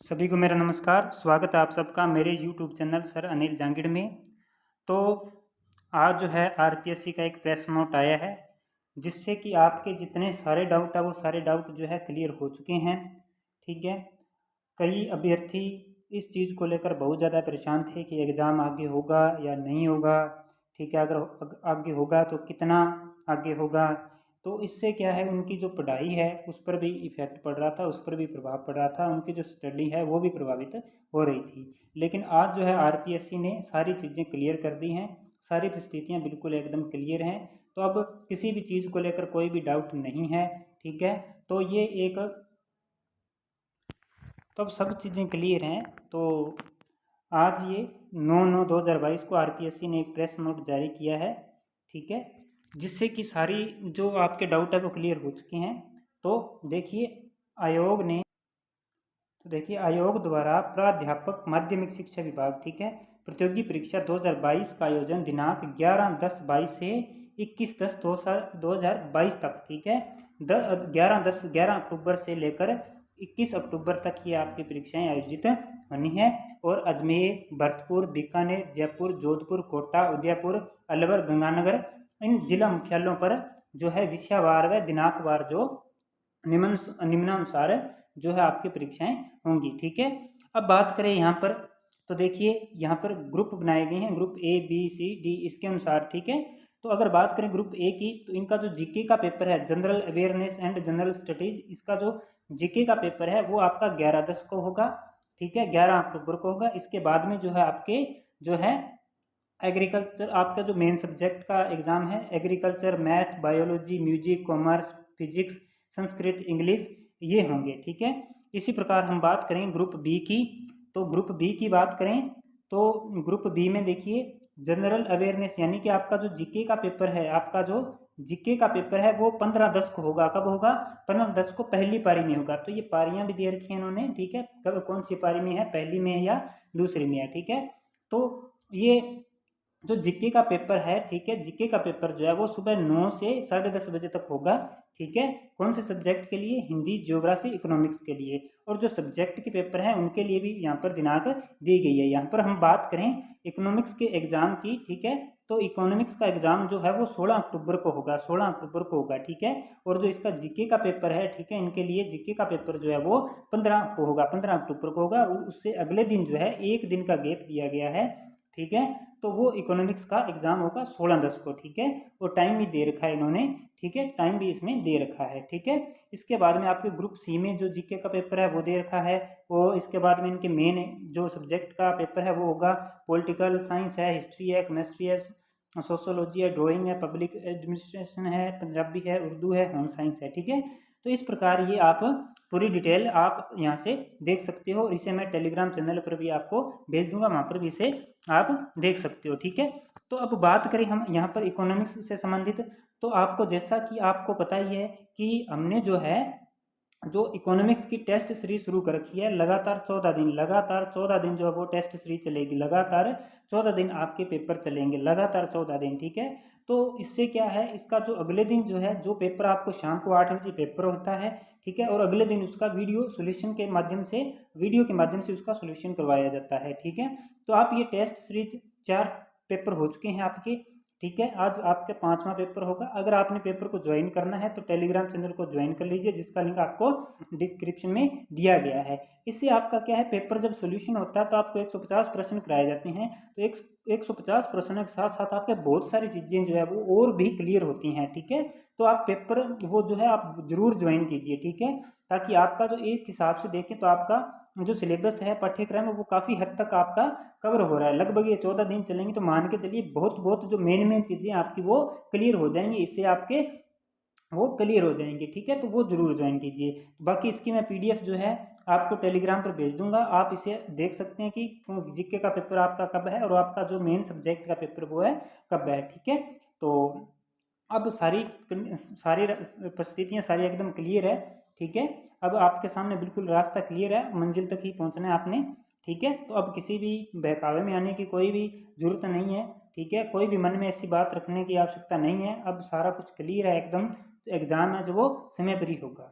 सभी को मेरा नमस्कार। स्वागत है आप सबका मेरे YouTube channel sir Anil Jangid में। तो आज जो है आरपीएससी का एक प्रेस नोट आया है, जिससे कि आपके जितने सारे डाउट है वो सारे डाउट जो है क्लियर हो चुके हैं। ठीक है, कई अभ्यर्थी इस चीज़ को लेकर बहुत ज़्यादा परेशान थे कि एग्ज़ाम आगे होगा या नहीं होगा। ठीक है, अगर आगे होगा तो कितना आगे होगा। तो इससे क्या है, उनकी जो पढ़ाई है उस पर भी इफ़ेक्ट पड़ रहा था, उस पर भी प्रभाव पड़ रहा था, उनकी जो स्टडी है वो भी प्रभावित हो रही थी। लेकिन आज जो है आरपीएससी ने सारी चीज़ें क्लियर कर दी हैं, सारी परिस्थितियाँ बिल्कुल एकदम क्लियर हैं। तो अब किसी भी चीज़ को लेकर कोई भी डाउट नहीं है। ठीक है, तो ये एक तो अब सब चीज़ें क्लियर हैं। तो आज ये 9/9/2022 को आरपीएससी ने एक प्रेस नोट जारी किया है। ठीक है, जिससे कि सारी जो आपके डाउट है वो क्लियर हो चुके हैं। तो देखिए आयोग ने तो देखिए आयोग द्वारा प्राध्यापक माध्यमिक शिक्षा विभाग, ठीक है, प्रतियोगी परीक्षा 2022 का आयोजन दिनांक 11/10/22 से 21/10/2022 तक, ठीक है, 11 अक्टूबर से लेकर 21 अक्टूबर तक ये आपकी परीक्षाएं आयोजित होनी है। और अजमेर, भरतपुर, बीकानेर, जयपुर, जोधपुर, कोटा, उदयपुर, अलवर, गंगानगर, इन जिला मुख्यालयों पर जो है विषयवार व दिनांकवार जो निम्नानुसार जो है आपकी परीक्षाएं होंगी। ठीक है, अब बात करें यहाँ पर, तो देखिए यहाँ पर ग्रुप बनाए गए हैं, group A B C D इसके अनुसार। ठीक है, तो अगर बात करें ग्रुप ए की, तो इनका जो जीके का पेपर है, general awareness and general studies, इसका जो जीके का पेपर है वो आपका 11/10 को होगा। ठीक है, 11 अक्टूबर को होगा। इसके बाद में जो है आपके जो है एग्रीकल्चर, आपका जो मेन सब्जेक्ट का एग्ज़ाम है, agriculture, math, biology, music, commerce, physics, Sanskrit, English, ये होंगे। ठीक है, इसी प्रकार हम बात करें ग्रुप बी की, तो ग्रुप बी की बात करें तो ग्रुप बी में देखिए जनरल अवेयरनेस, यानी कि आपका जो जीके का पेपर है, आपका जो जीके का पेपर है वो 15/10 को होगा। कब होगा? 15/10 को पहली पारी में होगा। तो ये पारियां भी दे रखी हैं इन्होंने। ठीक है, कब कौन सी पारी में है, पहली में है या दूसरी में है। ठीक है, तो ये जो जीके का पेपर है, ठीक है, जीके का पेपर जो है वो सुबह 9 से 10:30 बजे तक होगा। ठीक है, कौन से सब्जेक्ट के लिए? हिंदी, ज्योग्राफी, इकोनॉमिक्स के लिए। और जो सब्जेक्ट के पेपर हैं उनके लिए भी यहाँ पर दिनांक दी गई है। यहाँ पर हम बात करें इकोनॉमिक्स के एग्जाम की, ठीक है, तो इकोनॉमिक्स का एग्जाम जो है वो 16 अक्टूबर को होगा, 16 अक्टूबर को होगा। ठीक है, और जो इसका जीके का पेपर है, ठीक है, इनके लिए जीके का पेपर जो है वो 15 को होगा, 15 अक्टूबर को होगा। उससे अगले दिन जो है एक दिन का गैप दिया गया है। ठीक है, तो वो इकोनॉमिक्स का एग्जाम होगा 16/10 को। ठीक है, और टाइम भी दे रखा है इन्होंने। ठीक है, टाइम भी इसमें दे रखा है। ठीक है, इसके बाद में आपके ग्रुप सी में जो जीके का पेपर है वो दे रखा है। और इसके बाद में इनके मेन जो सब्जेक्ट का पेपर है वो होगा पॉलिटिकल साइंस है, हिस्ट्री है, केमिस्ट्री है, सोशोलॉजी है, ड्राइंग है, पब्लिक एडमिनिस्ट्रेशन है, पंजाबी है, उर्दू है, होम साइंस है। ठीक है, तो इस प्रकार ये आप पूरी डिटेल आप यहाँ से देख सकते हो, और इसे मैं टेलीग्राम चैनल पर भी आपको भेज दूंगा, वहाँ पर भी इसे आप देख सकते हो। ठीक है, तो अब बात करें हम यहाँ पर इकोनॉमिक्स से संबंधित, तो आपको जैसा कि आपको पता ही है कि हमने जो है जो इकोनॉमिक्स की टेस्ट सीरीज शुरू कर रखी है, लगातार 14 दिन, लगातार 14 दिन जो है वो टेस्ट सीरीज चलेगी, लगातार 14 दिन आपके पेपर चलेंगे, लगातार 14 दिन। ठीक है, तो इससे क्या है, इसका जो अगले दिन जो है जो पेपर आपको शाम को 8 बजे पेपर होता है। ठीक है, और अगले दिन उसका वीडियो सोल्यूशन के माध्यम से, वीडियो के माध्यम से उसका सोल्यूशन करवाया जाता है। ठीक है, तो आप ये टेस्ट सीरीज 4 पेपर हो चुके हैं आपके। ठीक है, आज आपका 5वां पेपर होगा। अगर आपने पेपर को ज्वाइन करना है तो टेलीग्राम चैनल को ज्वाइन कर लीजिए, जिसका लिंक आपको डिस्क्रिप्शन में दिया गया है। इससे आपका क्या है, पेपर जब सोल्यूशन होता है तो आपको 150 प्रश्न कराए जाते हैं। तो 150 प्रश्नों के साथ साथ आपके बहुत सारी चीज़ें जो है वो और भी क्लियर होती हैं। ठीक है, तो आप पेपर वो जो है आप जरूर ज्वाइन कीजिए। ठीक है, ताकि आपका जो एक हिसाब से देखें तो आपका जो सिलेबस है, पाठ्यक्रम है, वो काफ़ी हद तक आपका कवर हो रहा है। लगभग ये 14 दिन चलेंगे तो मान के चलिए बहुत बहुत जो मेन मेन चीज़ें आपकी वो क्लियर हो जाएंगी, इससे आपके वो क्लियर हो जाएंगे। ठीक है, तो वो जरूर ज्वाइन कीजिए। बाकी इसकी मैं पीडीएफ जो है आपको टेलीग्राम पर भेज दूंगा, आप इसे देख सकते हैं कि जीके का पेपर आपका कब है और आपका जो मेन सब्जेक्ट का पेपर वो है कब है। ठीक है, तो अब सारी सारी परिस्थितियाँ सारी एकदम क्लियर है। ठीक है, अब आपके सामने बिल्कुल रास्ता क्लियर है, मंजिल तक ही पहुंचना है आपने। ठीक है, तो अब किसी भी बहकावे में आने की कोई भी जरूरत नहीं है। ठीक है, कोई भी मन में ऐसी बात रखने की आवश्यकता नहीं है। अब सारा कुछ क्लियर है एकदम। एग्जाम है जो वो समय पर ही होगा।